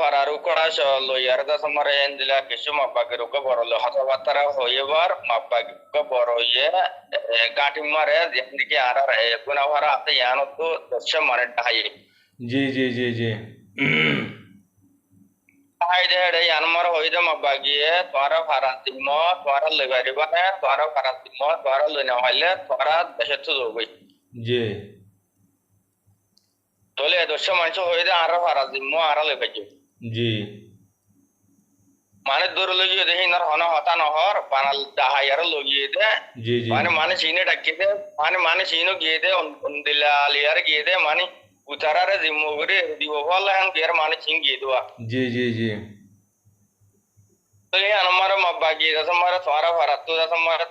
fararu kora lo yarda samare endila kishu mabbagiru ko borolo hatabatara hoyebar mabbagiru ko boroye gati mare yandike arar guna fara ate yanotto dasha mane tahaye जी haide hede yanmar hoide mabbagiye twara faratimo twara legariba twara faratimo twara lena halle twara dashattu zogi जी tole dasha mancho hoide arar faratimo arar legaje जी মানে দূর লগিয়ে দেখি না হন হতা নহর পানাল দাহায়ার লগিয়ে দে जी जी মানে চিনে ডাকিয়ে দে মানে চিনো গিয়ে দে দিলা আলিয়ার গিয়ে দে মানে উতারারে জিম্মগরি দিব বল হ্যাঁ গিয়ার মানে চিন গিয়ে দেওয়া जी তো এই আমার মাবাগি দসমরে তোরা ফারাতু দসমরে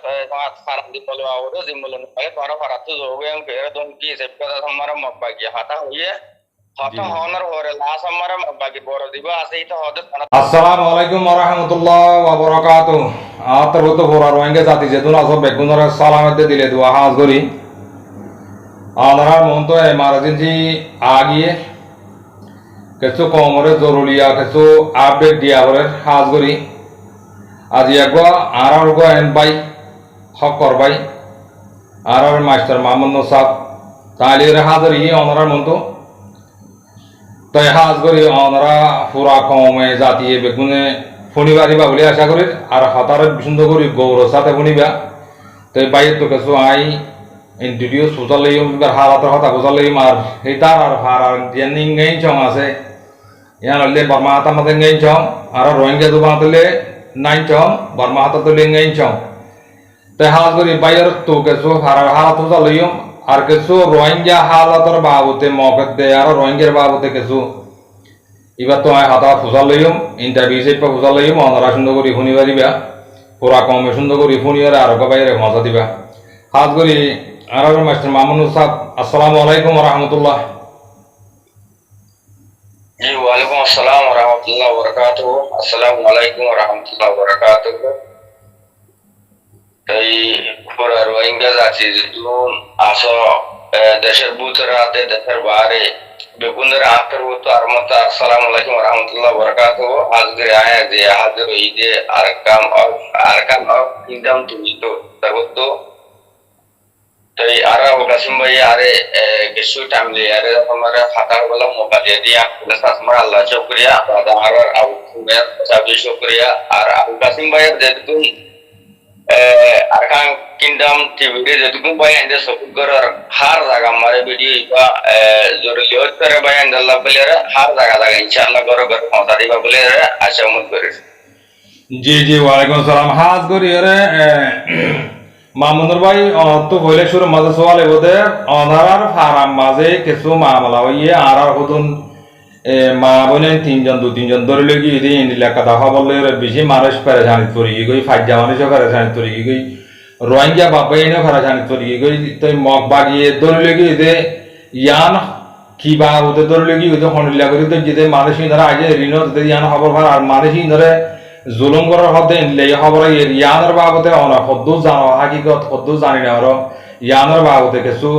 ফারাত দি বলবা ওরে জিম্মলন পায় তোরা ফারাতু যোগে আমি গের দম কি সেপকা দসমরে মাবাগি হাতা হইয়ে হাতা হনর হরে লাস আমারে মাবাগি বড় দিব আছে তো হদে আসসালামু আলাইকুম ওয়া রাহমাতুল্লাহি ওয়া বারাকাতুহু আতর তো ফোরা রোহিঙ্গা জাতি যেদুন আসব বেগুনর সালামতে দিলে দোয়া হাজ করি আনারা মন তো এমার্জেন্সি আগিয়ে কিছু কমরে জরুরিয়া কিছু আপডেট দিয়া করে হাজ করি আজি একবা আরার গো এন বাই হক কর বাই আরার মাস্টার মামুন সাহেব তালির হাজার ই অনারার মন তো তাই হাজ করি অনারা পুরা কমে জাতিয়ে বেগুনে ফোনিবারিবা বলে আশা করি আর হাতারে সুন্দর করি গৌর সাথে ফোনিবা তাই বাইরে তো কিছু আই ইন্ট্রোডিউস বুঝালেইম হালাতের কথা বুঝালেইম আর সেইটার আর ভার আর জেনিং গেই চং আছে ইয়ান হলে বর্মা হাতা মাতে গেই চং আর রোহিঙ্গা তো বাঁধলে নাই চং বর্মা হাতা তো গেই চং তাই হাজ করি বাইরে তো কিছু হালাত বুঝালেইম আর কিছু রোহিঙ্গা হালাতের বাবতে মকত দে আর রোহিঙ্গার বাবতে কিছু এবার তো আমি হাতা ফুসাল লইম ইন্টারভিউ সেপা ফুসাল লইম অনারা সুন্দর করি শুনি পারিবা পুরা কমে সুন্দর করি শুনিয়ারে আর বাইরে মজা দিবা হাত করি আর মাস্টার মামুন সাহেব আসসালামু আলাইকুম ওয়া রাহমাতুল্লাহ জি ওয়ালাইকুম আসসালাম ওয়া রাহমাতুল্লাহি ওয়া বারাকাতুহু আসসালামু আলাইকুম ওয়া রাহমাতুল্লাহি ওয়া বারাকাতুহু এই পুরা রোহিঙ্গা জাতি যখন আসো দেশের ভিতরে দেশের বাইরে বেগুনের আন্তর্গত আর মত আসসালামু আলাইকুম ওয়া রাহমাতুল্লাহি ওয়া বারাকাতুহু আজকে আয়া যে হাজির হইতে আরকাম অফ কিংডম তুমি তো তারপর তাই আরা কাসিম ভাই আরে কিছু টাইম লে আরে हमारा खाता वाला मौका दे दिया आपके साथ हमारा अल्लाह शुक्रिया दादा और अबू सुमेर सभी शुक्रिया और अबू कासिम भाई যেহেতু আরকান কিংডম টিভি যেহেতু ভাই এন্ড সবগর হার জায়গা আমারে ভিডিও বা জরুরি হত করে ভাই এন্ড আল্লাহ বলে হার জায়গা ইনশাআল্লাহ গরো গরো পৌঁছা দিবা বলে আশা মত করি জি ওয়া আলাইকুম আসসালাম হাজ করি আরে মামুনুর ভাই তো বলে শুরু মাঝে সওয়ালে বদে অনারার ফারাম মাঝে কিছু মামলা হইয়ে আর হতুন মা বনে দু তিনজন ধরে লগি ইদি ইন্ডিলা কথা বললে বেশি মানুষ পেরেশানি করি গই ফাজ্জা মানুষ পেরেশানি করি গই রোহিঙ্গা বাবা এনে পেরেশানি করি গই তাই মগ বাগিয়ে ধরে লগি ইদে ইয়ান কি বা ওতে ধরে লগি ওতে হনিলা করি তো যেতে মানুষ ধরে আগে ঋণ ইয়ান খবর ভার আর মানুষ ধরে জুলুম করার হতে ইনলে খবর ইয়ানের বাবতে অনা হদ্দু জানো হাকিকত হদ্দু জানি না আর ইয়ানের বাবতে কিছু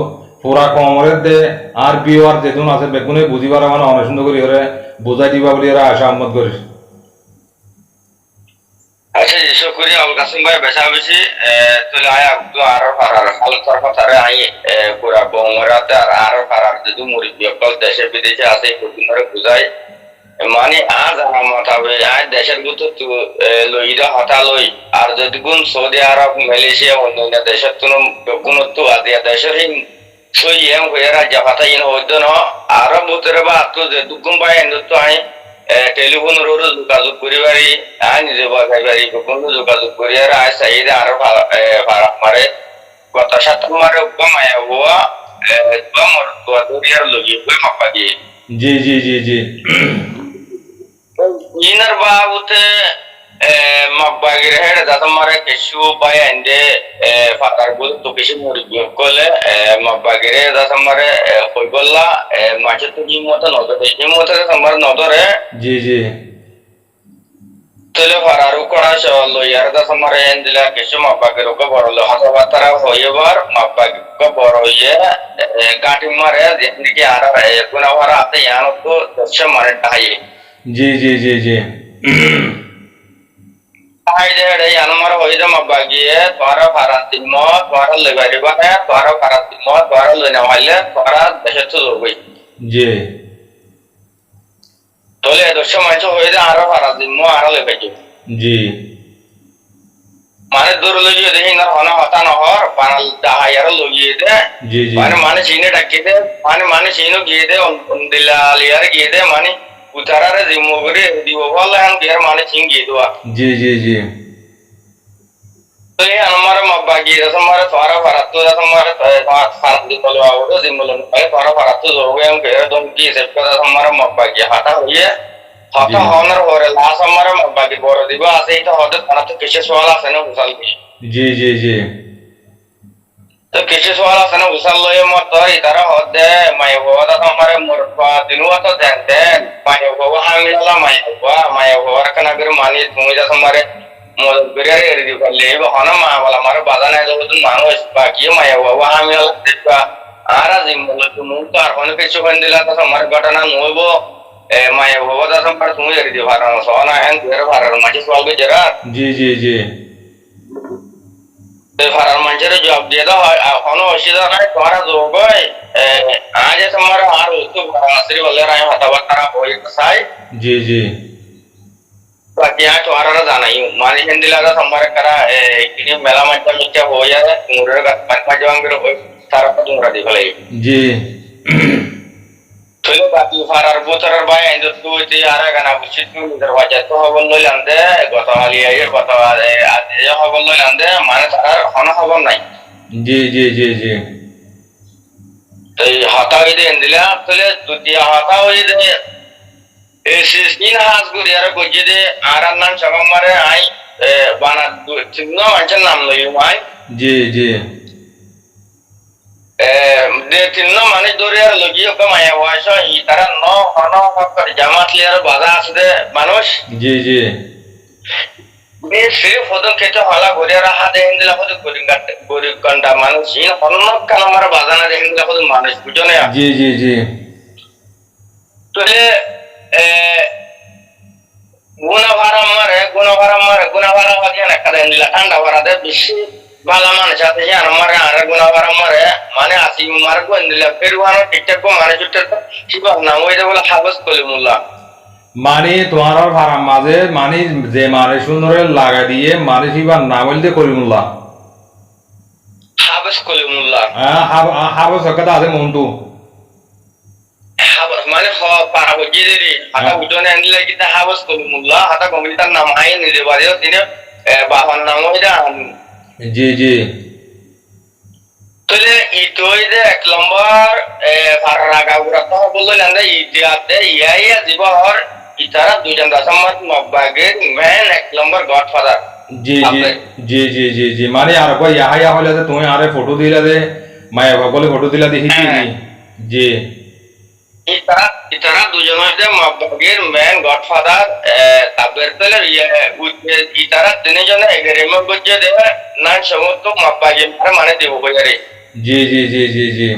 পুরা কমরের দে আর বিওয়ার যেতুন আছে বেগুনে বুঝিবার মানে অনেক সুন্দর করি ওরে বুঝাই দিবা বলি এরা আশা আহমদ করিস আচ্ছা জি শুকরিয়া আবুল কাসিম ভাই বেশা বেশি তাহলে আয়া তো আর ফারার হাল তরফ তারে আই পুরা কমরাতে আর ফারার যেদু মুরি বিকল দেশে বিদেশে আছে কুকুনরে বুঝাই মানে আজ আমার হবে আজ দেশের ভিতর তো লইরা হতা লই আর যদি কোন সৌদি আরব মালয়েশিয়া অন্যান্য দেশের কোনো তো আদিয়া দেশের সই এম হইরা জাফাতা ইন হইতো না আরব ভিতরে বা তো যে দুকুম ভাই এন্ড তো আই টেলিফোন রোড যোগাযোগ করিবারি আই নিজে বাগাইবারি কোন যোগাযোগ করিয়ার আই সাইদে আর মারে কথা সাথে মারে কমায়া হওয়া কমর তো দরিয়ার লগি কই মাপাগি জি ইনার বাবুতে মগবাগির হেড দাতমারে কিছু পায় এন্ডে ফাতার বল তো কিছু মরি কলে মগবাগিরে দাতমারে কইবল্লা মাঝে তো নিমত নদরে নিমত তোমার নদরে জি তেলে ফারারু করা চলো ইয়ার দাতমারে এন্ডিলা কিছু মগবাগির কে বড়লো হাতবাতারা হইবার মগবাগির বড় হইয়ে গাটি মারে যেদিকে আর কোনা ওরা আতে ইয়ানো তো দশ মারে টাই জি জি জি জি Haide yanamar hoide mabagie twara faratimo twara lebari bane twara faratimo twara lena wale twara deshetu dobi জি tole dosho mancho hoide aro faratimo aro lebeju জি mane dur logi de hinar hona hata nohor panal dahayar logi de জি জি mane chine dakide mane chino gide undila liar gide mane utarare dimogore diwo wala han biar mane chingi dua জি জি জি तो ये हमारा मब्बागी जैसे हमारे तुम्हारा भारत तो जैसे हमारे भारत की तलवा हो तो जिम्मलन भाई तुम्हारा भारत तो हो गए हम कह रहे तुम की सेव का हमारा मब्बागी हाथा हुई है हाथा জি हॉनर हो रहा लास्ट हमारा मब्बागी बोल रही है ऐसे ही तो होते खाना तो किसी सवाल आसे ना उसल की জি জি জি तो किसी सवाल आसे ना उसल लो ये मत तो इधर होते मैं वो तो हमारे मुर्गा दिनुआ तो जानते मैं वो हम मिला मैं वो रखना अगर मानी तुम जैसे हमारे Mudugure di Kalevo Honama, Mara Badana, the Manos, Bakia, Maya, Wahamil, Ara Zimbala to Muka, Honakichu and the Lata Margatana, Mobo, Maya, Wada, some part of the Varana, and where Matis Walgajara, G G G the Paramanjara job, the other Hono Shida, Para Zogoy, Aja Samara, Aru, Sri Valera, Hatavara, side. জি জি बाकी यहाँ तुम्हारा ना जाना ही माने हिंदी लगा संभार करा किन्हीं मेला मंचा मिच्चा हो जाए मुरे का पंचा जवान करो सारा का दूँगा देखो ले জি तो बाकी फारार बुतरार बाय इंदु तू इतनी आरा का ना बुचित में दरवाजा तो हवन लो लंदे गतावाली ये गतावाले आधे जो हवन लो लंदे माने सारा खाना हवन नहीं জি জি জি জি तो हाथा ही दे इंदिला तो ले दूतिया हाथा ही दे Ina hasgur yara gojide aran nan sabang mare ai bana tinno mancan nam lo yumai G G de tinno mane dore yara logi oka maya waisa itara no hono hokkar jamat liyar baza asde manush G G me sirf hodon kete hala gore yara hade hindila hodon goriganda manush in honno kana mara bazana de hindila hodon manush bujone ya G G G tole Gunavara bagian kada hindila tanda warade bisi balaman jate yan mare ara Gunavara mare mane asi mare ko hindila peruano tiktok ko mane jutte siba na oide bola habas kolimullah মানে তোমার ভাড়া মাঝে মানে যে মানে সুন্দর লাগা দিয়ে মানে শিবার না বলতে করিমুল্লাহ habas kolimullah হাবো সকাতে আছে Montu habas mane ho para hojidiri ata ujone hindila kita habas kolimullah ata komunitar nam ain ni debare tine bahan nam oida জি জি Tole itu ide ek lembar farraga urata bollo landa itiate iya jibahor itara dujan dasamat mabage man ek lembar godfather জি জি জি জি জি জি মানে আর কই ইয়া হলে যে তুমি আরে photo দিলা দে মায়া বলে photo দিলা দেখি জি itara dujan ide mabage man godfather taber tole itara dine jone egeremo gojje de nan samotto mabage mane debo boyare জি জি জি জি জি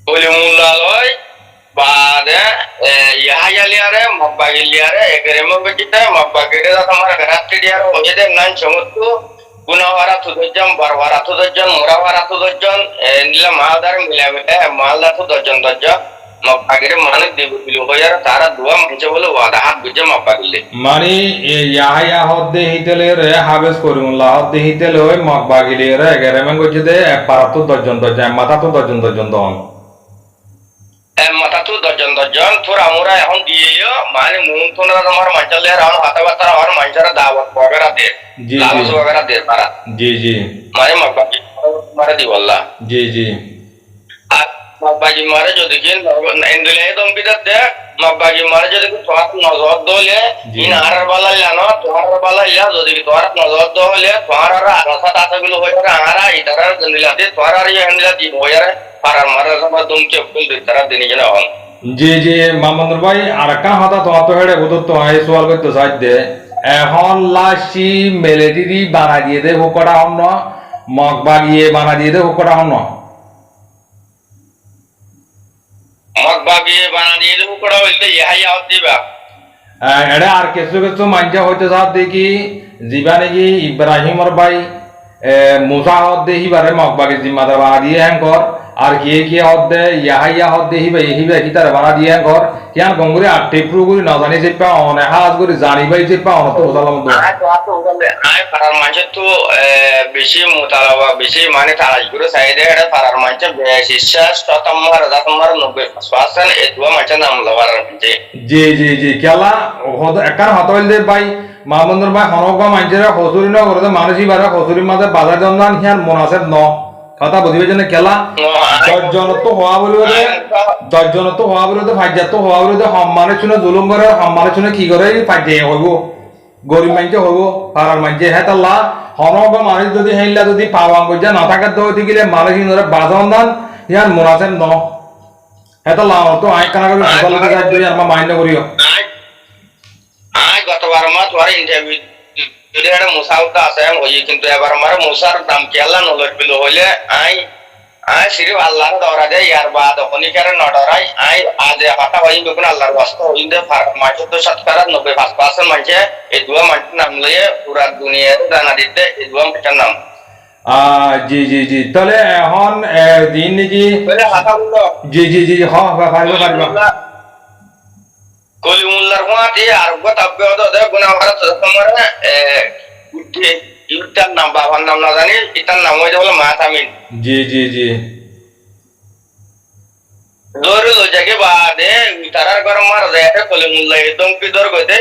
Kolimullah loy Bada Yahya liare Mabagi liare Egeremo begita Mabagi da samara garatti liare ojede nan chamutu Gunawara tudajjan Barwara tudajjan Murawara tudajjan Nila maldar milamite Maldar tudajjan dajja Mabagi mane debu bilu hoyar tara dua manche bolu wada hat bujja Mabagi মানে ইয়াহিয়া হদ্দে হিতেলে রে হাবেস করিমুল্লাহ হদ্দে হিতেলে ওই মকবাগিলে রে গেরেমেন গজে দে পারাতো দর্জন দর্জন মাথা তো দর্জন দর্জন দন mata tu dojon thura mura এখন দিয়ে মানে মুন তোনা তোমার মাঞ্চালে রাউন হাতা বাতা আর মাঞ্চারা দাওয়াত বগেরা দে জি লালস বগেরা দে পারা জি জি মানে মকবাগি মারা দি বললা জি জি আর মকবাগি মারে যদি কিন এন্ডলে দম বিদত দে মকবাগি মারে যদি তোরা নজর দলে ইন আরার বালা জানো তোর বালা ইয়া যদি তোর নজর দলে তোর আর আশা তাতে গুলো হইরা আরা ইতারা জন্দিলা দে তোর আর ইয়া হন্দিলা দি হইরা পারার মারা সমা দুমকে ফুল দে তারা দিনি জানা হন জি জি মামুনুর ভাই আর কা হাতা তো তো হেড়ে বুঝতো তো আই সোয়াল করতে সাইড দে এখন লাশি মেলেডিরি বানা দিয়ে দে হুকড়া হন মকবাগিয়ে বানা দিয়ে দে হুকড়া হন মগ বাবি বানানি দেবো করা হইলে ইহাই আওয়াজ দিবা এটা আর কিছু কিছু মানছে হইতে সাথ দেখি যিবা নাকি ইব্রাহিমর ভাই মুসা হদ দে হিবারে মগবাগে জিম্মাদার বানা দিয়ে হ্যাঙ্কর আর কি হদ দে ইয়াহাইয়া হদ দে হিবা কি তার বানা দিয়ে হ্যাঙ্কর কিয়ান গঙ্গুরি আর টেপ্রু গুরি না জানি যে পা অনে হাজ গুরি জানি ভাই যে পা অন তো সালাম দো আই পাড়ার মানুষের তো বেশি মোতালাবা বেশি মানে তারাজ করে সাইডে এটা পাড়ার মানুষের শিষ্যা শতম্বর রাতম্বর 90% এই দুয়া মানুষের নাম লবার যে জি কেলা একার হতইল দে ভাই মামুন্দর ভাই হনকা মানজেরা হসুরি ন করে মানুষই বারে হসুরির মাঝে বাজার জন্দান হিয়ান মোনাসেব ন কথা বুঝিবে জন্য কেলা দশজনত হওয়া বলিবে দশজনত হওয়া বলিবে ফাইজাত হওয়া বলিবে সম্মানের শুনে জুলুম করে সম্মানের শুনে কি করে ফাইজে হইব গরিব মানছে হইব পাড়ার মানছে হ্যাঁ তাল্লা হনকা মানুষ যদি হেইলা যদি পাওয়াং গজা না থাকে তো গেলে মানুষ ইনরে বাজার দান হিয়ান মোনাসেব ন হ্যাঁ তাল্লা তো আই কানা করে সকালে যাই দিই আর মাইন্ড করিও আই গতবার মা তোমার ইন্টারভিউ যদি একটা মুসাউটা আছে ওই কিন্তু এবার আমার মুসার দাম কি আল্লাহ নলর বিলো হইলে আই আই সিরিফ আল্লাহর দরা দেয় ইয়ার বাদ অনিকারে নডরাই আই আজ কথা হই বিকুন আল্লাহর ওয়াস্তে হইলে মাঝে তো 90% মানুষে এই দুয়া মানুষের নাম লইয়ে পুরা দুনিয়ার জানা দিতে এই দুয়া মানুষের নাম জি তাহলে এখন দিন নাকি জি পারিব কলিমুল্লার হুয়াতে আর গতাব্য দে গুনাহগার তোমার উঠে ইউটার নাম বাবার নাম না জানি ইতার নাম হইছে বলে মাতামিন জি দৌড়ে লো জায়গা বাদে তারার গরম মার যায় কলিমুল্লাহ একদম কি দর গইতে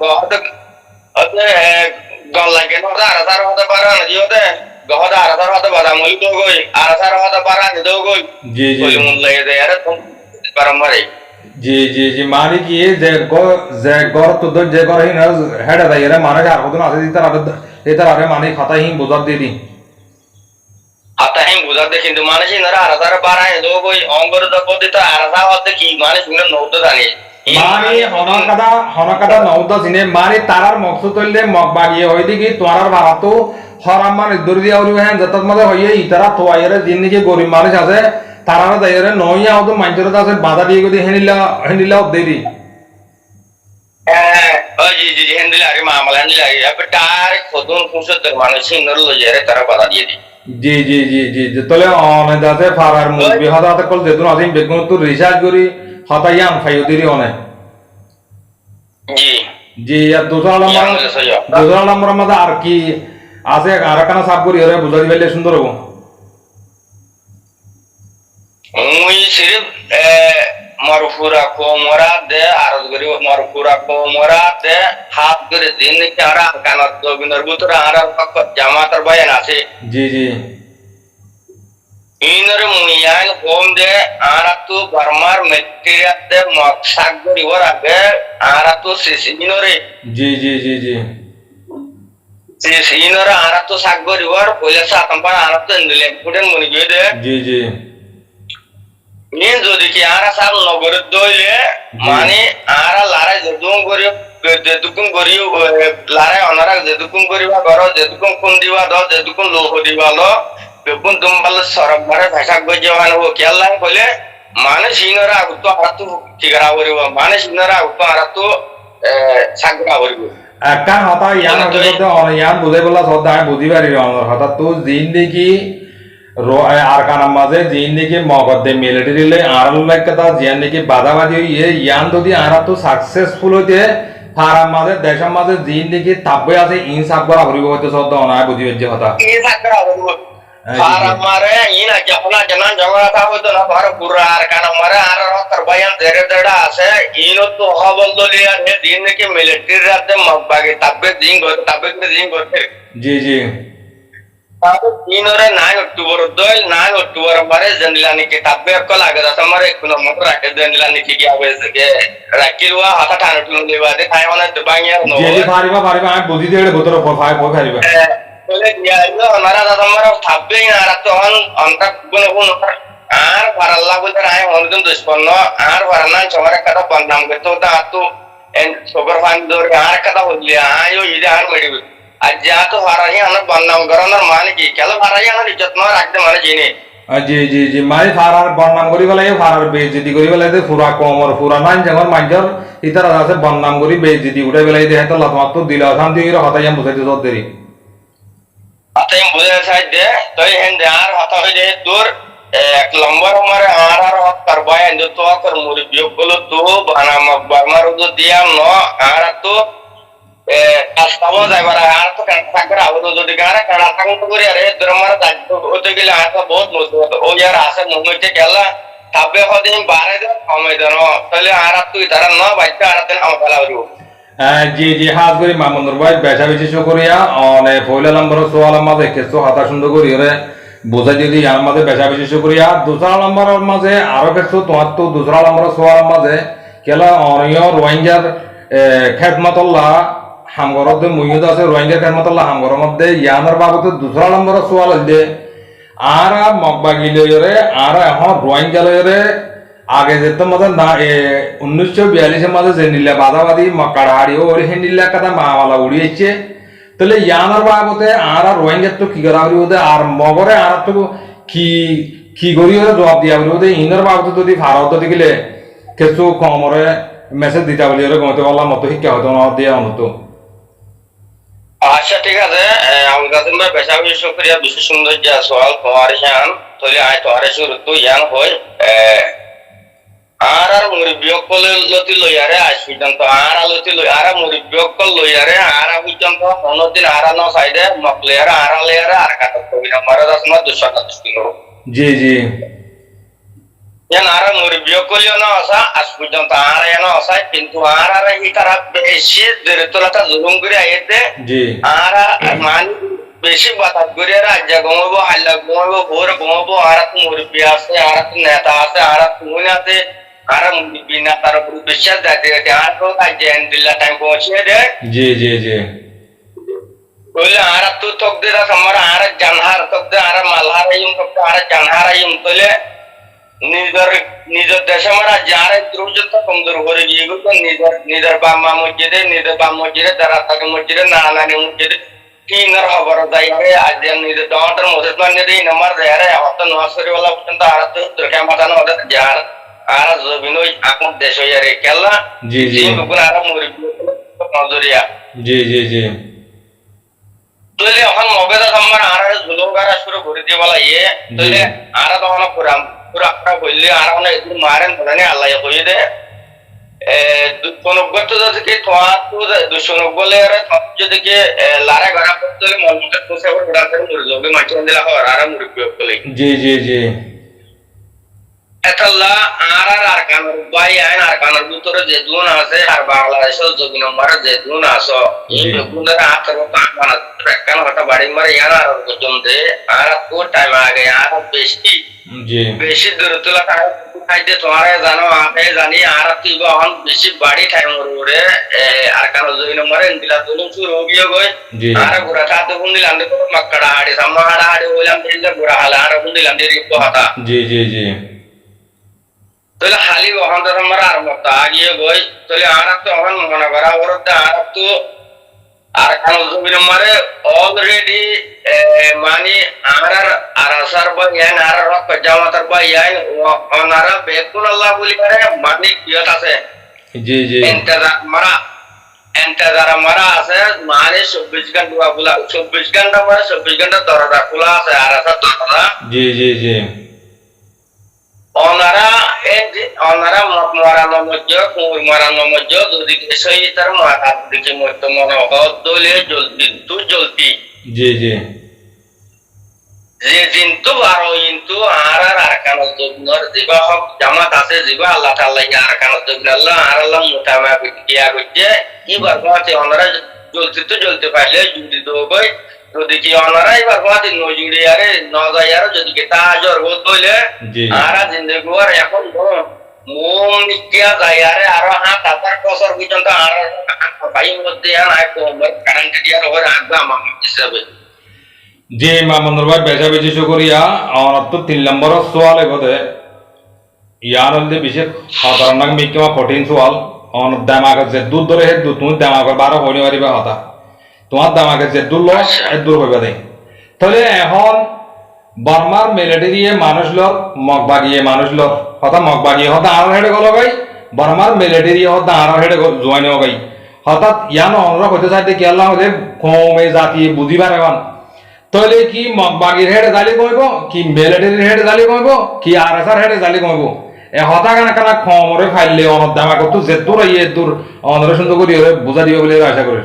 বহুত অতে গল লাগে না আর হতে পারে না জিওতে গহদা আর হতে পারে মই তো গই আর হতে পারে না দো গই জি কলিমুল্লাহ দে আর তুমি গরম মারে জি মানে কি যে গর তো যে গর হিন হেডা দাই রে মানে আর হদন আছে দিতার আরে মানে খাতা হিন বুঝার দি আতাহিম বুঝার দে কিন্তু মানে সিনারা আর বাড়ায় দো গই অঙ্গর দপ দিতা আর হতে কি মানে সিনারা নৌতো জানি মানে হনকাদা নৌতো সিনে মানে তারার মকসুদ হইলে মগ বাগিয়ে হই দিকি তোরার ভাড়াতো হরাম মানে দূর দিয়া উড়ি হ্যাঁ যত মধ্যে হইয়ে ইতারা তোয়াইরে জিন্দিগি গরিব মানুষ আছে তারা দাইরে নইয়া হতো মাইজরে আছে বাধা দিয়ে গদি হেনিলা দেরি জি হেন্দিলা আরে মামলা হেন্দিলা আরে তার খদুন ফুসতের মানুষ সিনর লজেরে তারা বাধা দিয়ে দি জি তলে অনে দাতে ফারার মুরবি হদাতে কল যেতুন আজিম বেগুন তো রিসার্চ করি হতায়াম ফাইদিরি অনে জি আর দোসরা নম্বর মধ্যে আর কি আছে আর কানা সাব করি ওরে বুঝাই দিলে সুন্দর হবো মুই সিরিফ মারফুরা কো মোরা দে আর গরি মারফুরা কো মোরা দে হাত করে দিন কি আর কানাত গোবিন্দর বুতরা আর জামাতার বায়ান আছে জি ইনরে মুইয়ান হোম দে আর তো বারমার মেটেরিয়াল দে মকসাক গরি ওর আগে আর তো সিসিনরে জি সিসিনরে আর তো সাক গরি ওর পয়লা সাতম্পা আর তো দিলে ফুটেন মনি গদে জি নিন যদি কি আর সাল নগর দইলে মানে আর লারে যেদুম করি যেদুকুম করি লারে অনারা যেদুকুম করিবা ঘর যেদুকুম কোন দিবা দ যেদুকুম লোহ দিবা ল বেগুন দুমবাল সরবরে ভাষা গজেওয়ান ও কেলা কইলে মানে সিনরা উত্ত আরাতু ঠিকরা করিব মানে সিনরা উত্ত আরাতু সাগরা করিব একটা হতা ইয়ান হতে ইয়ান বুঝাই বলা সদা আমি বুঝি পারি আমার হতা তো জিন্দেগি আর কানার মাঝে জিন্দেগি মগদে মিলিটারি লে আর লাইকতা জিন্দেগি বাধাবাধি ইয়ান যদি আর তো সাকসেসফুল হইতে ফারার মাঝে দেশের মাঝে জিন্দেগি তাব্বে আছে ইনসাফ করা করিব হইতে সদা অনায় বুঝি হচ্ছে হতা ইনসাফ করা করিব ফারার মারে ইনা যখন জানান জগড়া হইতো না ফার পুরা আর কানার মারে আর হতার বায়ান দেড় দেড়া আছে ইনো তো হবল দলিয়া হে দিন কি মিলিটারি রাতে মগবাগে তাব্বে দিন করতে জি ইনরে 9 অক্টোবর দল 9 অক্টোবর মারে জনলানি কি তাব্বে কল আগে দাতা মারে কোনো মত রাখে জনলানি কি আবে যে রাকিলওয়া হাতা টান টুন দেবা দে তাই মানে দুবাইয়া নো জি পারিবা আমি বুঝি দেড় ভিতর ফাই পারিবা বলে দিয়াইলো ওনারা দাদা মারা তাব্বে আর তো অন্তা কোন আর ভারাল্লা বলতে আয় হনদন দুষ্পন্ন আর ভারানা চমারে কথা বন্দাম করতে তা তো এন সুপার ফাইন দর আর কথা হইলে আয়ো ইদে আর মেডিবে আজ যা তো হারাই আনা বন্দাম করানোর মানে কি কেন হারাই আনা ইজ্জত না রাখতে মানে জিনি জি জি জি মানে ফারার বদনাম করি পেলাই ফারার বেইজ্জতি করি পেলাই পুরা কমর পুরা নাইন যখন মানুষের ইতারা আছে বদনাম করি বেইজ্জতি উঠে পেলাই দেখে তো লাথ মাত্র দিল শান্তি করে হতাই বুঝাইতে জোর দেরি আতাই বুঝে চাই দে তুই হেন দে আর হতা হই দে তোর এক নম্বর মারে আর হত করবাই এন্ড তো কর মুরি বিয়োগগুলো তো বানাম বারমার উদ দিয়া ন আর তো কাস্তাবো যাইবার আর তো কান্টাকর আবদ যদি গারে কানা থাকুন করে আরে দরমার দায়িত্ব হতে গেলে আর তো বহুত মজবুত ও ইয়ার আছে মুহূর্তে গেলা তাবে হদিন বারে দে কমে দেন তাহলে আর তুই তারা ন বাইতে আর তেন আমলা হইব জি জি হাত করি মামুনুর ভাই বেচা বেশি করিয়া অনে পয়লা নম্বর সোয়াল মাঝে কিছু হাতা সুন্দর করি রে বোঝাই যদি ইয়ার মাঝে বেচা বেশি করিয়া দুসরা নম্বরের মাঝে আরো কিছু তোমার তো দুসরা নম্বর সোয়াল মাঝে কেলা অনিয় রোহিঙ্গার খেদমতল্লাহ হামগরতে মুইয়ুদ আছে রোহিঙ্গার খেদমতল্লাহ হামগরের মধ্যে ইয়ানোর বাবদ দুসরা নম্বর সোয়াল হইলে আর মগবাগি লইরে আর এখন রোহিঙ্গা লইরে আগে যেত মধ্যে না 1942 মাঝে যে নীলা বাদাবাদী মক্কাড়াহাড়ি ও হে নীলা কথা মাওয়ালা উড়িয়েছে তাহলে ইয়ানোর বাবদে আর রোহিঙ্গার তো কি করা হইব আর মগরে আর তো কি কি করি হলে জবাব দিয়া হইব ইনর বাবদে যদি ভারত দিলে কিছু কমরে মেসেজ দিতে বলি ওরে গমতে বললাম মতো শিক্ষা হতো না দিয়ে অনতো আচ্ছা ঠিক আছে আমার কাছে বেচা বেশি শুক্রিয়া বিশেষ সুন্দর যে সওয়াল তোমার ইয়ান তাহলে আয় তোমার শুরু তো ইয়ান হয় আর মুরি বিয়োগ করলে লতি লইয়ারে আজ পর্যন্ত আর লতি লই আর মুরি বিয়োগ কল লইয়ারে আর পর্যন্ত অন্যদিন আর ন সাইডে মকলেয়ারে আর লেয়ারে আর কাটা কবি না মারা দাস না 228 কিলো জি জি ইয়ান আর মুরি বিয়োগ করলিও না আসা আজ পর্যন্ত আর এনো আসা কিন্তু আর ই তারা বেশি দেরে তোলাটা জুলুম করে আইতে জি আর মান বেশি বাতাস করে রাজ্য ঘুমাবো হাল্লা ঘুমাবো ভোর ঘুমাবো আর মুরব্বী আছে আর নেতা আছে আর তুই আছে আর বিনা তার উপর বিশ্বাস যাতে আর তো রাজ্য এন্ডিল্লা টাইম পৌঁছে দে জি জি জি বলে আর তো তক দে আমার আর জানহার তক দে আর মালহার আইম তক আর জানহার আইম বলে নিজের দেশে মারা যারা দ্রুজত কমজোর করে গিয়ে গেল নিজের বাম্মা মসজিদে তারা থাকে মসজিদে নানানি মসজিদে কিনার খবর যায় আজ নিজের দমাটার মসজিদ মানে দিই নামার যায় হত নসরি ওলা পর্যন্ত আর তো দুর্গা মাতানো ওদের যার আর জবিনই আমার দেশ হইয়া রে কেলা জি জি আর মরি নজরিয়া জি জি জি তাহলে এখন মবেদা আমার আর ঝুলোগারা শুরু করে দিয়ে বলা ইয়ে তাহলে আর তখন পুরাম পুরা আপনার বললে আর একটু মারেন ধরে আল্লাহ কইয়ে দে দুঃখনব্বই তো যদি তোমার তো দুঃখনব্বই যদি লারা গড়া করতে হলে মন মতো পোষে আবার ঘোড়া করে মরে যাবে মাটি দিলা হওয়ার আর মুরব্বী বলে জি জি জি এতাল্লা আর কানার বাই আইন আর কানার ভিতরে যে দুন আছে আর বাংলাদেশের জমি নম্বরে যে দুন আছে এই বেগুনের আতর কানা কানা হটা বাড়ি মারে ইয়ার আর পর্যন্ত আর তো টাইম আগে আর বেশি জি বেশি দূর তোলা খাইতে তোমার জানো আমি জানি আর তুই এখন বেশি বাড়ি টাইম ওরে আর কানার জমি নম্বরে দিলা দুলুম শুরু হয়ে গই আর ঘোড়া খাতে কোন দিলাম তো মক্কাড়া হাড়ি সামনা হাড়া হাড়ি বললাম দিলে ঘোড়া হালা আর কোন দিলাম দিয়ে কথা জি জি জি তাহলে খালি ওখান আমার আর মতো আগিয়ে গই তাহলে আর তো এখন মনে করা ওর আর তো আর কারণ জমির মারে অলরেডি মানে আর আসার বা ইয়ান আর রক জামাতার বা ইয়ান ওনারা বেকুন আল্লাহ বলি পারে মানে বিয়ত আছে জি জি এন্টাজার মারা আছে মানে 24 ঘন্টা খোলা 24 ঘন্টা মানে 24 ঘন্টা দরজা খোলা আছে আর আছে দরজা জি জি জি ওনারা মরানো মধ্যে কুমুর মরানো মধ্যে যদি সেই তার মাথার দিকে মধ্যে মনে হলে জ্বলতি জি জি যে কিন্তু বারো কিন্তু আর কানো জমিনের যিবা হক জামাত আছে যিবা আল্লাহ তাআলা আর কানো জমিন আল্লাহ আর আল্লাহ মোটামা কিয়া করছে কি বারবাতে ওনারা জ্বলতে পারলে যদি তো ভাই যদি কি ওনারা এবার বাদে নজুড়ি আরে নজাই আর যদি কি তাজর হইলে আর জিন্দেগি আর এখন মোম নিকিয়া যায় আরে আর হাত হাজার বছর পর্যন্ত আর ভাই মধ্যে আর কারেন্ট দিয়ার ওর আগা মামা হিসাবে জি মামুনুর ভাই বেচা বেচি করিয়া আমার তো 3 নম্বর সওয়াল এগোতে ইয়ার হলদে বিশেষ খতরনাক মিকিমা কঠিন সওয়াল অন দামাকে যে দুধ ধরে হে দুধ তুমি দামাকে 12 হইনি পারিবা হতা তোমার দামাকে যে দুধ লস এ দূর হইবা দেই তাহলে এখন বর্মার মিলিটারি মানুষ লর মগবাগিয়ে মানুষ লর হতা মগবাগিয়ে হতা আর হেডে গল গাই বর্মার মিলিটারি হতা আর হেডে জয়েন গাই হঠাৎ ইয়ান অনুরোধ হতে চাইতে কি আল্লাহ হলে কমে জাতি বুঝি পারেবান তাহলে কি মগবাগির হেডে জালি কইব কি মিলিটারির হেডে জালি কইব কি আরএসআর হেডে জালি কইব এ হতা কানা কানা খমরে ফাইলে অনদ দামা কত যেতুর ইয়ে তোর অনরে সুন্দর করি বুঝা দিও বলে আশা করি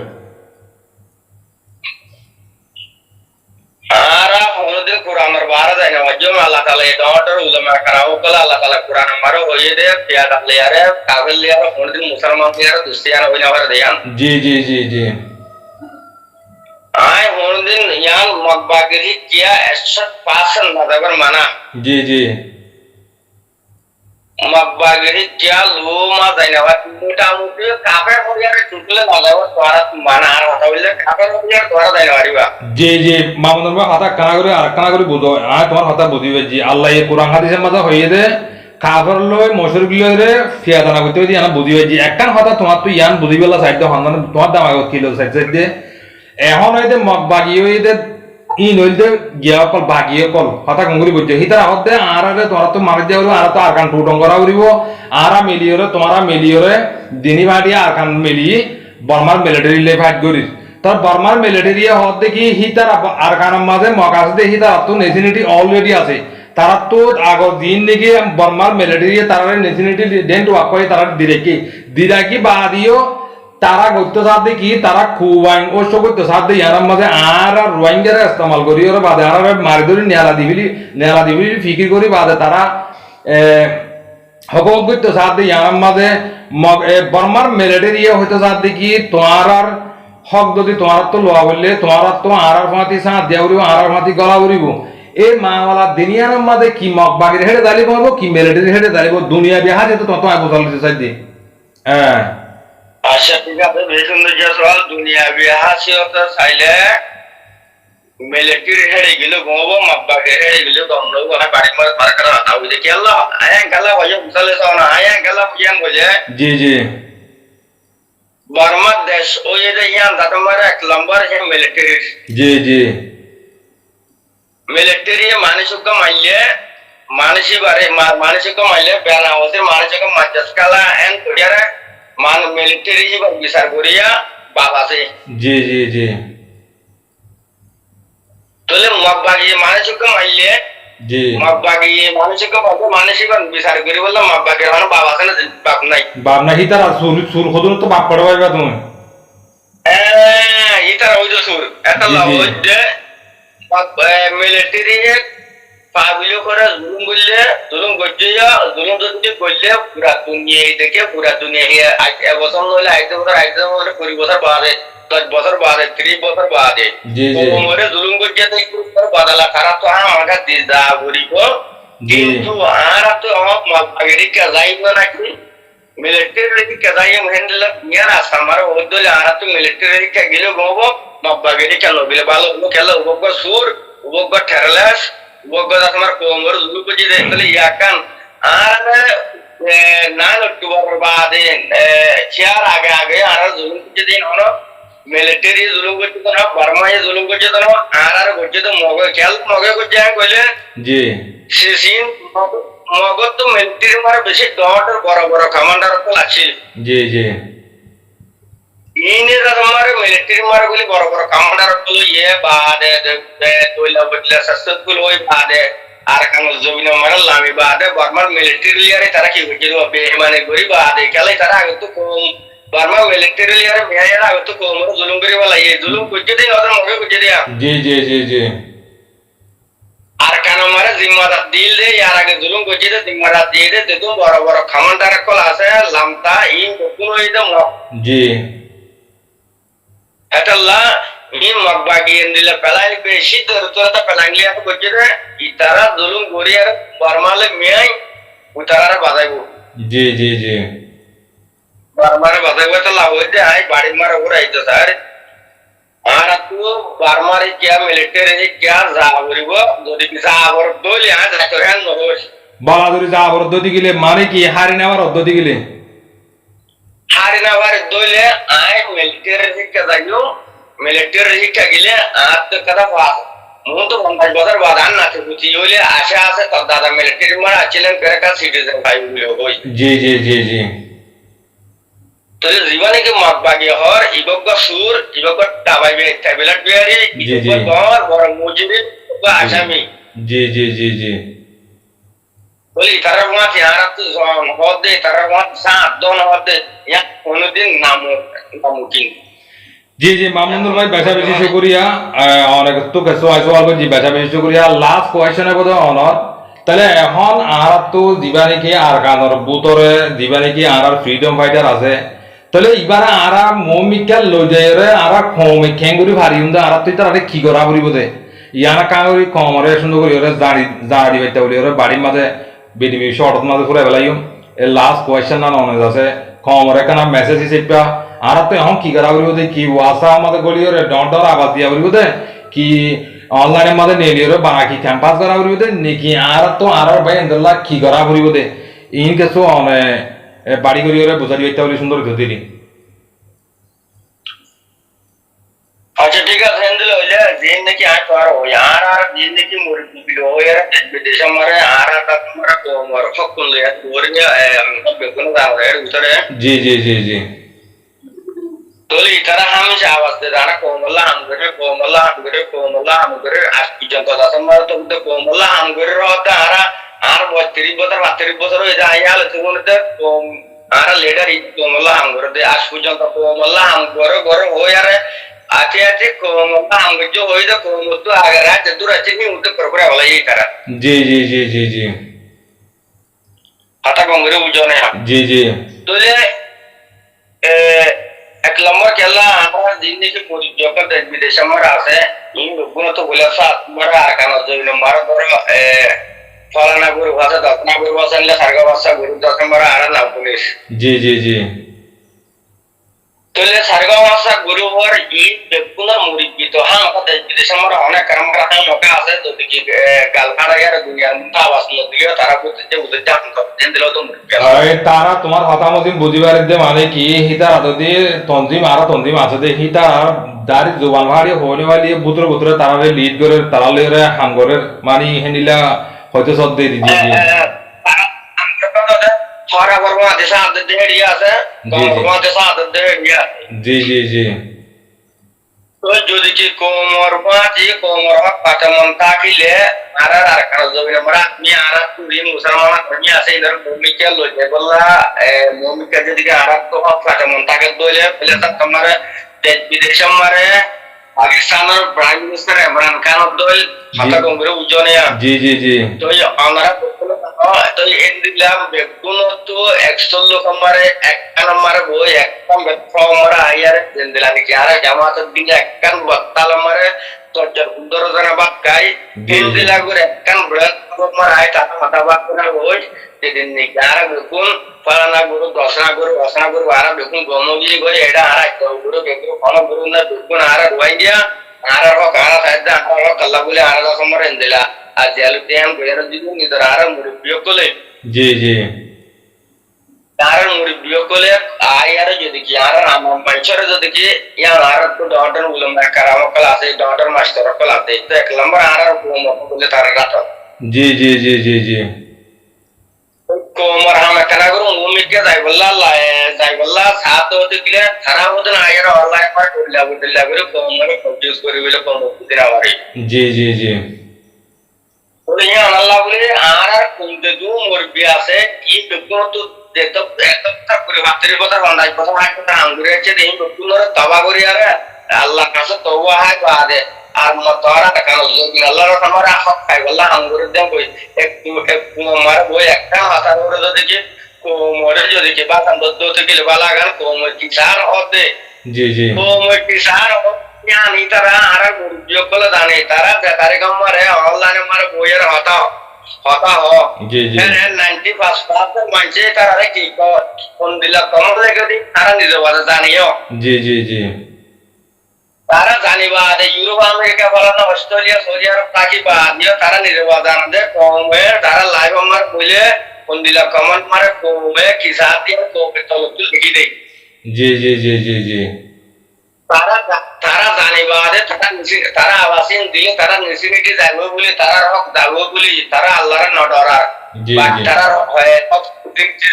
ara hono Quran bara da na wajjo Allah taala e daughter ulama karao kala Allah taala Quran maro hoye de pya da le are kagel le are hono din musalman le are dustiyan hoina war deyan G G G G ay hono din yan magbagiri kiya 100% nadabar mana G G magbagiri kiya luma daina wat motamuti kafe horiare tutle nadabar twara mana ar hota bille kafe horiare twara daina wariba জি জি মামুনুর ভাই হাতা কানা করে আর কানা করে বুঝো আয় তোমার হাতা বুঝিবে জি আল্লাহ এই কোরআন হাদিসের মাঝে হইয়ে দে কাফর লয় মশুর গিলে রে ফিয়াদানা করতে দি আনা বুঝিবে জি একখান হাতা তোমার তো ইয়ান বুঝিবেলা সাইড হন্দান তোমার দাম আগত কিলো সাইড সাইড দে এখন হইতে মগ বাগিয়ে হইতে ই নইলতে গিয়া কল বাগিয়ে কল হাতা কঙ্গুরি বুঝছে হিতার আগত দে আর আরে তোমার তো মারি দেওয়া আর তো আর কান টুটং করা উড়িব আরা মিলিয়রে তোমারা মিলিয়রে দিনী বাড়িয়া আর কান মিলিয়ে বর্মার মিলিটারি লে ফাইট করিস তার বর্মার মিলিটারি হদ দেখি হিতার আর কানার মাঝে মকাস দে হিতার তো নেশনিটি অলরেডি আছে তারা তো আগর দিন নাকি বর্মার মিলিটারি তারা নেশনিটি ডেন্ট ওয়াক করে তারা দিরাকি বাদিও তারা গত্য সাথ দেখি তারা খুবাইন ও সগত্য সাথ দিয়ে ইয়ার মাঝে আর রোহিঙ্গারা ইস্তেমাল করি ওরা বাদে আর মারি ধরি নেলা দিবিলি ফিকির করি বাদে তারা হকগত্য সাথ দিয়ে ইয়ার মাঝে বর্মার মিলিটারি হইতে সাথ দেখি তোমার আর হক যদি তোমার তো লোয়া বললে তোমার তো আর ফাঁতি সাঁত দিয়া উড়িব আর ফাঁতি গলা উড়িব এই মাওয়ালা দুনিয়ার মাঝে কি মগবাগির হেডে দালি বলব কি মিলিটারি হেডে দালিব দুনিয়া বিহা যেত তত আই বোঝাল দিতে চাই দি হ্যাঁ আচ্ছা ঠিক আছে বেশ সুন্দর যে সওয়াল দুনিয়া বিহা সিওতা চাইলে মিলিটারি হেডে গিলো গমব মগবাগির হেডে গিলো দমন ওনা বাড়ি মার মার করা আউ দেখি আল্লাহ আয়া গালা হয়ে মুসালে সানা আয়া গালা বুঝান বলে জি জি बर्मा देश ओ ये जो यहाँ दादा मारा एक लंबर है मिलिट्री জি জি मिलिट्री मानसिक का माइले मानसिक बारे मानसिक का माइले बयाना होते मानसिक का मजस काला एन कुड़ियारे मान मिलिट्री ही बार विचार करिया बाबा से জি জি জি तो ले मगबागी मानसिक का माइले জি मगबागी मानसिक का बारे मानसिक का विचार करी बोला मगबागी हमारा बाबा से ना बाप नहीं বাপ না হিতার সুর সুর খদুন তো বাপ পড়বাইবা তুমি इधर हो जो सुर ऐसा लाओ जे मिलिट्री पाबिलो करे जुलुम गज्जिया जुलुम যদি করলে পুরা দুনিয়া দেখে পুরা দুনিয়া এক বছর নইলে এক বছর কুড়ি বছর বাদে 10 বছর বাদে 30 বছর বাদে জি জি ওমরে জুলুম গজ্জিয়া তো একটু বদলা খারাপ তো আমাকে দিদা গরিব কিন্তু আর তো আমার আমেরিকা যাইব নাকি मिलिट्री के जाइए महेंद्र यार हमारा ओदले आरा तो मिलिट्री के गिलो गोबो मब्बागेरी के लोबिले बालो नो केला उबो सूर उबो ठरलास उबो हमार कोमर जुलु बजे देखले याकन आरा नान अक्टूबर बाद चार आगे आगे आरा जुलु बजे दिन होनो मिलिट्री जुलु बजे तो ना बर्मा ये जुलु बजे तो ना आरा बजे तो मोगे केल मोगे को जाए कोले জি সিসিন মগত তো মিলিটারি মারা বেশি ডটার বড় বড় কমান্ডার তো আছে জি জি ইনে আমারে মিলিটারি মারা বলি বড় বড় কমান্ডার তো ইয়ে বাদে তোইলা বদলা সাকসেসফুল হই বাদে আর কান জমিন মারা লামি বাদে বর্মার মিলিটারি লিয়ারে তারা কি হইছে বেইমানে করি বাদে কেলাই তারা আগে তো কম বর্মার মিলিটারি লিয়ারে মেয়ারা আগে তো কম জুলুম করি বলা এই জুলুম করতে দিন ওদের মগে করতে দিয়া জি জি জি জি আর কান মারা জিম্মাদার দিল দে यार আগে জুলুম করতে দে জিম্মাদার দিয়ে দে তো বড় বড় কমান্ডার কল আছে লামতা ইন কোন হইতে জি এটাল্লা ই মগবাগি এন্দিলা পেলাই বেশি দরতরতা পেলাংলিয়া করতে দে ইতারা জুলুম করি আর বর্মালে মেয়াই উতারা বাজাইবো জি জি জি বর্মারে বাজাইবো তো লাভ হইতে আই বাড়ি মারা উড়াইতো স্যার আর তো বর্মারে কি মিলিটারি কি যা করিব যদি যা বড় দলি আজ রাখেন নরস বালাদুরি যা বড় দদি গিলে মানে কি হারি নেওয়ার অদ্দতি গিলে হারি নেওয়ার দলে আই মিলিটারি কি যাইলো মিলিটারি কি গিলে আর তো কথা মু তো 50 বছর বাদান না বুঝি হইলে আশা আছে তোর দাদা মিলিটারি মারা ছিলেন কেরাকা সিটিজেন ভাই হই জি জি জি জি তাহলে জীবনে কি মত বাগি হর ইবক সুর ইবক টাবাইবে ট্যাবলেট বিয়ারি ইবক বড় বড় মুজিবে আসামি জি জি জি জি বলি তারা মাত ইয়ারা তো হদে তারা মাত সাত দন হদে ইয়া কোনদিন নামুকিন জি জি মামুনুল ভাই বেশা বেশি শুকরিয়া অনেক তো কিছু আইসো আলবো জি বেশা বেশি শুকরিয়া লাস্ট কোয়েশ্চনে বোধ অনর তাহলে এখন আর তো দিবা নাকি আর কানর বুতরে দিবা নাকি আর ফ্রিডম ফাইটার আছে তাহলে এবারে আর মমিকা লই যায় রে আর খমে খেঙ্গুরি ভারি উন্দা আর তুই তার কি করা বলিব দে ইয়ানা কাঙ্গুরি কমরে সুন্দর করি ওরে জাড়ি জাড়ি বাইতা বলি ওরে বাড়ির মাঝে বেডি বেশি শর্ট মাঝে ফুরে বেলাইম এ লাস্ট কোয়েশ্চন না অনেক আছে কমরে কানা মেসেজ হিসেবে আর তো এখন কি করা বলিব দে কি ওয়াসা আমাদের গলি ওরে ডট ডট আওয়াজ দিয়া বলিব দে কি অনলাইনের মাঝে নেলি ওরে বাকি ক্যাম্পাস করা বলিব দে নাকি আর তো আর ভাই এন্দলা কি করা বলিব দে ইন কিছু অনে বাড়ি করি ওরে বোঝারি বাইতা বলি সুন্দর ধুতিরি আচ্ছা ঠিক আছে হেন্ডল হইলে দিন নাকি আয় পারো ইয়ার আর দিন নাকি মুরি বিলো ইয়ার বিদেশ আমারে আর আর তোমার তো মর হকুন লে তোরে বেগুন দাও এর ভিতরে জি জি জি জি তোলে ইতারা হামেশা আওয়াজ দে দানা কোমলা হাম করে আজ পর্যন্ত দাসমার তো কোমলা হাম করে রতা আর 32 বছর হয়ে যায় আয়াল তুমতে আর লিডার কোমলা হাম করে দে আজ পর্যন্ত কোমলা হাম করে হই আরে আতে আতে কোমলা হাম গজো হই দে কোমতো আগরা দূর আছে নি উতে করে হলা এই তারা জি জি জি জি জি হাতা গঙ্গরে বুঝনে জি জি তোলে এক নম্বর খেলা আমরা জিন্দিগি যখন বিদেশ আমার আছে এই লোকগুলো তো বলে মারা কেন জন্য মারা ধরো ফলানা গরু ভাষা দশনা গরু ভাষা নিলে সার্গা ভাষা গরু দশ মারা আর না পুলিশ জি জি জি তোলে সার্গা ভাষা গরু হওয়ার এই বেগুনা মুরগি তো হ্যাঁ আমাদের বিদেশ আমার অনেক কারণ রাখা লোক আছে তো দেখি গালখাড়া ইয়ার দুনিয়ার মধ্যে আওয়াজ দিলেও তারা বুঝতে বুঝতে দিন দিলেও তো তারা তোমার হতামতিন বুঝিবার দে মানে কি হিতার আদদি তঞ্জিম আর তঞ্জিম আছে দে হিতার দারি জবান ভাড়ি হনে वाली বুতরে বুতরে তারা লিড করে তারা লেরে হাম করে মানে হেনিলা হয়তো সদ দে দি জি ফরা বর্মা দেশা আদে দেড়িয়া আছে বর্মা দেশা আদে দেড়িয়া জি জি জি তো যদি কি কোমর পাটা মন থাকিলে আর কারো জমিনে মরা আমি আর তুই মুসলমান ধর্মী আছে ইদার ভূমিকা লইতে বললা ভূমিকা যদি আর তো পাটা মন থাকে দইলে বলে তোমার দেশ বিদেশ মারে পাকিস্তানের প্রাইম মিনিস্টার ইমরান খান দইল হাতা কংগ্রেস উজনে জি জি জি তো আমরা তো এন্দিলাম বেগুন তো 100 লোক আমারে এক নম্বর বই এক নম্বর ফর্ম আয়ার এন্দিলা কি আর জামাত দিন একখান বত্তাল আমারে তো 15 জন বাদ গাই এন্দিলা করে একখান ব্রাত আমার আয় টাকা মাথা বাদ করে বই সেদিন নি আর বেগুন ফালানা গুরু দশনা গুরু আর বেগুন গমগিরি করে এটা আর গুরু বেগুন কোন গুরু না বেগুন আর রোই দিয়া আর কারা সাইদা আর কল্লা বলে আর সমর এন্দিলা আর জেল টেম বের দিন নিদর আর মুরি বিয়কলে জি জি আর মুরি বিয়কলে আয়ার যদি কি আর আমার মাইছরে যদি কি ইয়ার আর তো ডটার উলম কারাম ক্লাসে ডটার মাস্টার ক্লাসে তো এক নম্বর আর বলে তার রাত জি জি জি জি জি কোমর হামে কানা করু মুমিকে যাই বল্লা সাত হতে গেলে তারা হতে না আয়ার অনলাইন পার করলা করে কোমরে কনফিউজ করে বলে কোমর দিরা বাড়ি জি জি জি বলে ইয়া আল্লাহ বলে আর কোনতে দু মুরগি আছে কি বেগুন তো দেখতো একটা করে ভাতের কথা বান্দাই কথা একটা আঙ্গুরে আছে এই বেগুনের তওবা করি আর আল্লাহর কাছে তওবা হয় বাদে আর মতরা কারণ যদি আল্লাহর আমরা হক খাই বললা আঙ্গুরে দেন কই একটু মার বই একটা হাতা করে যদি কি কোমরে যদি কি বাতান দদ্দ থেকে বালা গান কোমর কি সার হতে জি জি কোমর কি সার নি তারা আর মুরগিগুলো জানে তারা তারে কামারে অনলাইনে মারে বইয়ের হতা হ জি জি 90% মানছে তারা কি কোন দিলা কম রেখে দি তারা নিজে বাজে জানিও জি জি জি তারা জানিবা যে ইউরোপ আমেরিকা বলানো অস্ট্রেলিয়া সৌদি আরব থাকি বা দিও তারা নিজে বাজান দে কমে তারা লাইভ আমার বলে কোন দিলা কমেন্ট মারে কমে কি সাথ দিয়ে তো তলক লিখি দেই জি জি জি জি জি তারা জানিবাদে তারা আবাসিন দিলে তারা নিশ্চিন্তি যাইব বলে তারা হক যাব বলে তারা আল্লাহর নডরার বা তারা হয়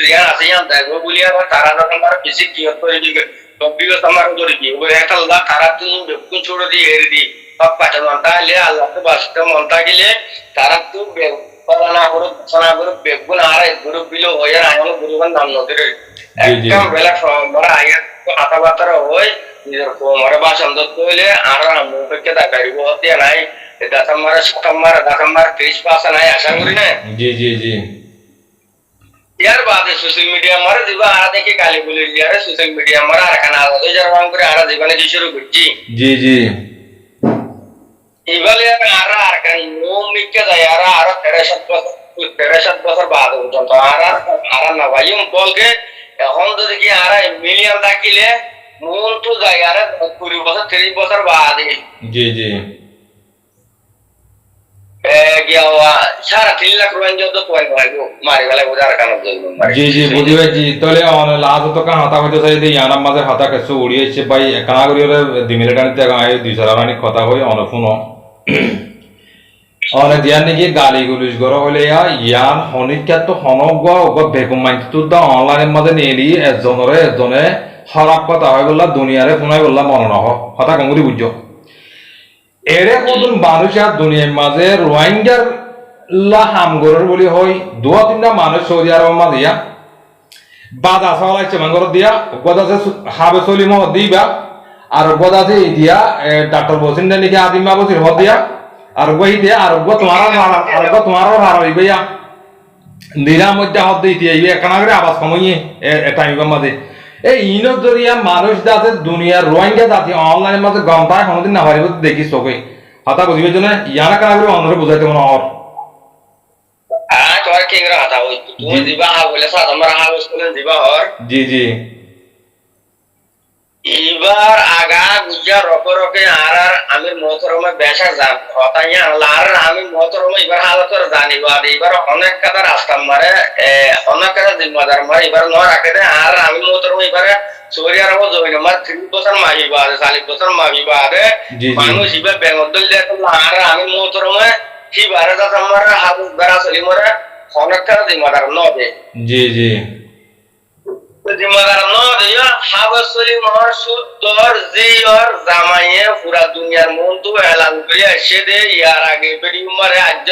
জ্ঞান আছে জ্ঞান যাইব বলে আবার তারা যখন তারা বেশি কিয়ত করে দিবে তবিও তোমার করে দিব এটা আল্লাহ তারা তুমি বেকুন ছোড়ে দিয়ে এর দি সব পাঠানো তাহলে আল্লাহকে বাসতে মনটা গেলে তারা তো বেগুনা করে সোনা করে বেগুন আর গুরু বিলো হয়ে আয়ন গুরুগণ নাম নদীর একদম বেলা সময় আগে কথাবার্তা হয় নিজের কোমরে বা সন্দত হইলে আর মুখকে দেখাইব হতে নাই দাতামার 30% নাই আশা করি না জি জি জি ইয়ার বাদে সোশ্যাল মিডিয়া মারে দিবা আর দেখি গালি বলে ইয়ারে সোশ্যাল মিডিয়া মারে আর খানা আলাদা যার রং করে আর জীবনে কি শুরু করছি জি জি ইবালে আর কান নোম মিকে যায় আর 13 বছর বাদ পর্যন্ত আর না ভাইম বলকে এখন তো দেখি আর মিলিয়ন ডাকিলে মন তো যায় আর 20 বছর 30 বছর বাদ জি জি সারা 3 লাখ রুপিয়া যত পয়েন্ট লাগবে মারি বেলা বুঝার কারণ জি জি বুঝি ভাইজি তাহলে লাস্ট তো কান হাতা হইতে চাই দেই আনার মাঝে হাতা কিছু উড়িয়েছে ভাই কানা করিরে দিমিলেটানিতে আয় দুই সারানি কথা হই অনফুন অনে দিয়ান নাকি গালি গুলিশ গর হইলে ইয়ান হনিকা তো হনগ গ বেকুম মাইতে তো দা অনলাইনের মাঝে নেলি এজনে খারাপ কথা হয় বললা দুনিয়ারে পুনাই বললা মনে না হতা কঙ্গুলি বুঝছো এরে কতন মানুষ আর দুনিয়ার মাঝে রোহিঙ্গার লা হামগরের বলি হয় দুয়া তিনটা মানুষ সৌদি আরবের মাঝে ইয়া বাদা সলাইছে মাঙ্গর দিয়া গদাছে হাবে সলিম দিবা আর গদাছে দিয়া ডাক্তার বসিন নাকি আদিমা বসির হদ দিয়া আর গই দিয়া আর গো তোমারও ভার হইবেয়া নিরাম মধ্যে হদ দিতে ইবে একনা করে আবাস কমইয়ে টাইমের মাঝে এই ইনত জরিয়া মানুষ দাতে দুনিয়ার রোহিঙ্গা জাতি অনলাইনের মাঝে গন্তায় কোনদিন না পারিব দেখি চোখে হাতা বুঝিবে জন্য ইয়ানা কানা করে অন্যরে বুঝাইতে মনে হর তোর কি করে হাতা হই তুই দিবা হা বলে সাদ আমরা হা বলে দিবা হর জি জি এবার আগা গুজা রকে আর আমির মোহতরমে বেশা যান হতাইয়া আর আমির মোহতরমে এবার হালত করে জানিবা এবার অনেক কথা রাস্তা মারে অনেক কথা জিম্মাদার মারে এবার ন রাখে দে আর আমির মোহতরমে এবারে সৌরিয়ার হবো জমিন আমার 3 বছর মাহিবা 40 বছর মাহিবা রে মানুষ এবার বেঙ্গল দিয়ে আর আমির মোহতরমে কি বারে দাস আমার হাবুস বেড়া চলি মরে অনেক কথা জিম্মাদার ন দে জি জি জিম্মাদার ন দিয়া হাবসলি মর সুদর জিয়র জামাইয়ে পুরা দুনিয়ার মন তো এলান করে এসে দে ইয়ার আগে বেডি উমারে আজ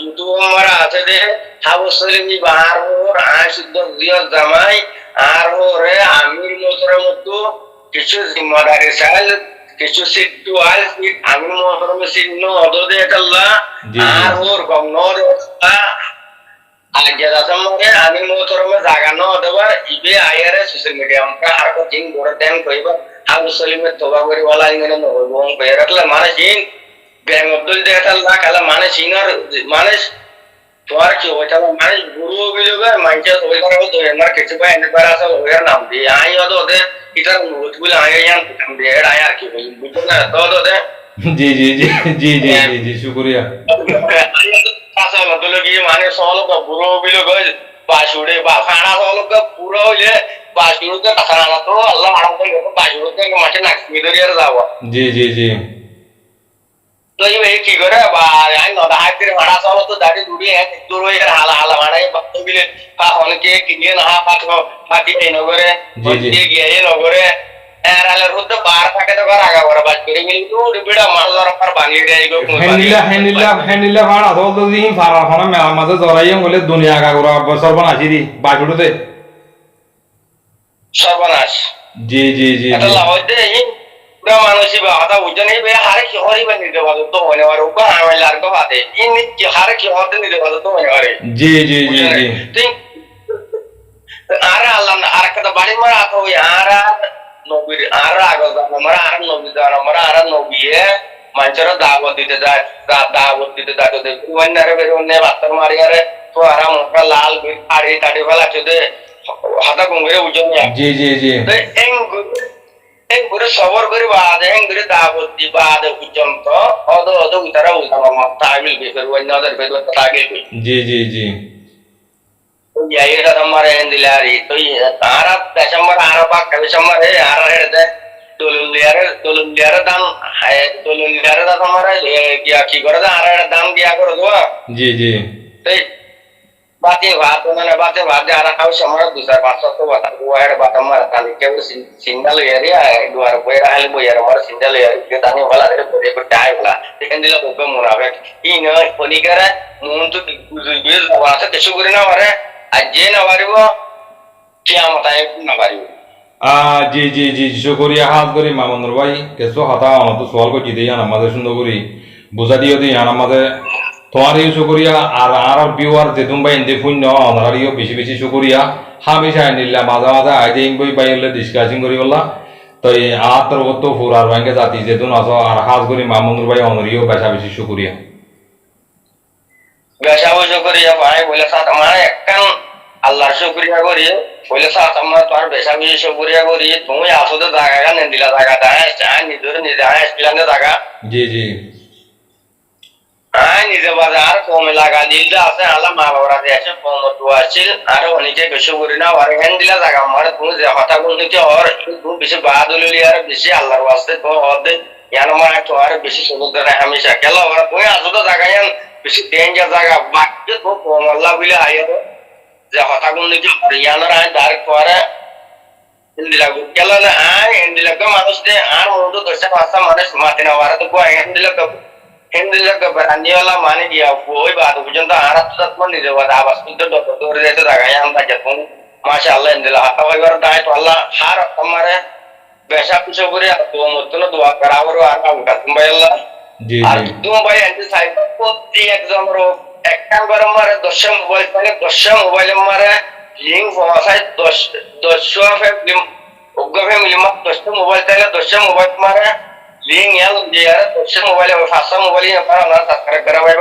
ইউটিউব উমারে আছে দে হাবসলি নি বাহার ওর সুদর জিয়র জামাই আর ওরে আমির মোতরের মতো কিছু জিম্মাদারি চাইল কিছু সিটু আইল আমির মোতরের সিন্ন হদো দে আল্লাহ আর ওর কম ন দে আগে দাসম মরে আমি মোতরমে জায়গা ন দেবার ইবে আয়ারে সোশ্যাল মিডিয়া আমরা আর কো দিন বড় দেন কইবা আবু সলিমে তোবা করি ওয়ালা ইংনে ন বং কইরাতলা মানে জিন ব্যাং আব্দুল দেখাল্লা কালা মানে সিনার মানে তোর কি ওইটা মানে গুরু বিলবে মাইজা ওইটা তো এনার কিছু পায় এনে পারা সব ওয়ার নাম দি আই ওদো দে ইটার মুতগুলো আয়ান দে আয়ার কি বলি বুঝছো না তো দে জি জি জি জি জি জি শুকরিয়া আসলে তো লগি মানে সলক পুরো বিলো গজ বাসুড়ে বা ফাড়া সলক পুরো হইলে বাসুড়তে টাকা না তো আল্লাহ আমাদের বাসুড়তে মাঠে নাকি ধরিয়ার যাব জি জি জি তো এই কি করে বা আই ন দাহাতির ফাড়া সলক তো দাড়ি দুড়ি এক দূর হয়ে হালা হালা মানে বাকি বিলে অনেকে কিনে না পাঠো বাকি এই নগরে যে গিয়ে এই নগরে এরালে রুদ্দ বার থাকে তো আগা বড় বাজ করে কিন্তু বিড়া মারদর পার ভাঙি দেয় গো হেনিলা ভাড়া তো দিন ফারা খানা মেলা মাঝে জরাইয়া বলে দুনিয়া আগা করা সর্বনাশি দি বাজুড়তে সর্বনাশ জি জি জি এটা লাওতে এই পুরা মানুষই বা কথা বুঝনে বে হারে কি হরি বানি দে বাদ তো মনে আর ওকা আমেল আর কো হাতে ইন কি হারে কি হতে নি দে বাদ তো মনে আরে জি জি জি জি ঠিক আর আল্লাহ আর কথা বাড়ি মারা তো আর নবীর আর আগল আমরা আর নবী জান আমরা আর নবীয়ে মানুষের দাওয়াত দিতে যায় তো দেখুন অন্যারে বেরোনে বাস্তব মারি আরে তো আর মোটা লাল আড়ি টাড়ি ফেলা চোদে হাতা কঙ্গরে উজন জি জি জি তো এং করে সবর করে বাদ এং করে দাওয়াত দি বাদ উজন তো অদ উতারা উতারা তাইল বের অন্যদের বের তাগিল জি জি জি यायरा हमारे दिलारी तो आरा दशमर आरा पाक दशमर है आरा है दे दोलुलियारे दान দলিলারে দাদা আমার গিয়া কি করে আর একটা দাম গিয়া করে দেওয়া জি জি এই বাতি ভাত মানে বাতি ভাত দিয়ে আর খাও সময় 2-500 তো বাতা ওয়ার বাতা মার তালি কে সিঙ্গেল এরিয়া দুয়ার বইরা হালে বইরা মার সিঙ্গেল এরিয়া তানি বলা রে বলে বড় টাই বলা দেখেন দিলা বকে মুনাবে ই ন ফনি করে মুন তো বুঝুই ওয়াতে কিছু করে না পারে আর যে না পারিব কিয়ামত আয় না পারিব জি জি জি শুকরিয়া হাজ করি মামুনুর ভাই কিছু হতা অনত সওয়াল করছি দিই আমাদের সুন্দর করি বুঝা দিও দিই আমাদের তোমারও শুকরিয়া আর আর বিওয়ার যে তুমি ইন্দে পুণ্য অনারিও বেশি বেশি শুকরিয়া হামেশা নিল্লা মাঝে মাঝে আইতে বই বাইলে ডিসকাশন করি বললা তো এই আতর তো ফুরার ভাঙ্গে জাতি যে তুমি আছো আর হাজ করি মামুনুর ভাই অনারিও বেশা বেশি শুকরিয়া বেশা শুকরিয়া ভাই বলে সাথ আমার একখান আল্লাহর শুকরিয়া করি বলে সাথ আমরা তোর বেশা বেশি শুকরিয়া করি তুমি আসো তো জায়গা গান দিলা জায়গা দাঁড়ায় চায় নিজের নিজে আসলে জায়গা জি জি নিজে বাজার কম লাগা দিলটা আছে আল্লাহ মা বাবারা দেশে কম তো আছিল আর অনেকে বেশি করি না আর হ্যান দিলা জায়গা আমার তুমি যে কথা বলতে আর তুমি বেশি বাদ হলি আর বেশি আল্লাহর ওয়াস্তে তো হদে ইয়ান মা তো আর বেশি সুযোগ দেয় হামেশা কেলা আর তুমি আসো তো জায়গা ইয়ান বেশি ডেঞ্জার জায়গা বাকি তো কম আল্লাহ বলে আইয়ার যে কথা বলতে আর ইয়ান আর ডাইরেক্ট করে হিন্দিলা কেলা না হিন্দিলা মানুষ দে আর মতো দশটা পাঁচটা মানুষ মাতে না আর তো কয় হিন্দিলা beraniyola mani dia boy baru pun tak harap tetap mani dia buat awas itu dokter dia itu tak kaya anda jatuh masya Allah hiন্দিলা apa baru dah itu Allah harap kemarin besok syukuri aku mutlu dua karawaru aku kat bayarlah itu bayar itu saya pun dia exam ro ekkan baru mare dosha mobile mare link saya dosha film uga film dosha mobile tanya dosha mobile mare link yang dia dosha mobile fasa mobile yang para orang subscribe kerabai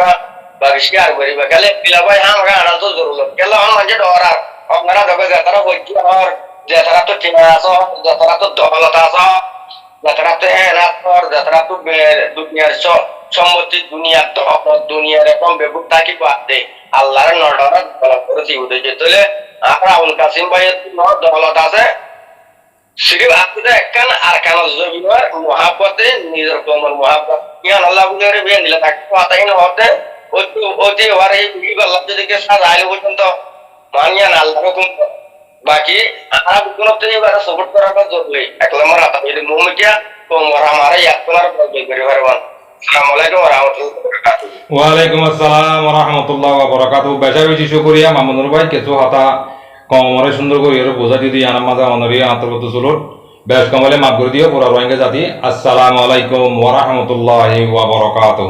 bagiskar beri bakal pilabai ham kan ada tu zurul kalau orang manja dorar orang ada juga jatara bocor or jatara tu cinaso jatara tu dohlataso jatara tu enak or jatara tu dunia সম্মতি দুনিয়া তো দুনিয়া এরকম বেবুতা কি বাদে আল্লাহর নড়ার বলা করেছি উদয় যেতলে আমরা আবুল কাসিম ভাইয়ের দৌলত আছে সিরিফ আকিদা একখান আর কান জমিনার মহাব্বতে নিজের কমর মহাব্বত ইয়ান আল্লাহ বলে রে বিয়ে দিলে তাকে কথাই না হতে ওতে ওর এই বিল আল্লাহ যদি কে সাজাইলে পর্যন্ত মানিয়ান আল্লাহ হুকুম বাকি আর কোনো তো এবার সাপোর্ট করার জরুরি একলা মারা তা এই মুমিয়া কমর আমারে ইয়াতনার প্রয়োজন করে পারবান আসসালামু আলাইকুম ওয়া রাহমাতুল্লাহি ওয়া বারাকাতুহু ওয়া আলাইকুম আসসালাম ওয়া রাহমাতুল্লাহি ওয়া বারাকাতুহু বেশা বেশি শুকরিয়া মামুনুর ভাই কিছু হতা কমরে সুন্দর করে এর বোঝা যদি আনাম মাঝে অনরি আন্তর্গত চলুন বেশ কমলে মাফ করে দিও পুরা রোহিঙ্গা জাতি আসসালামু আলাইকুম ওয়া রাহমাতুল্লাহি ওয়া বারাকাতুহু।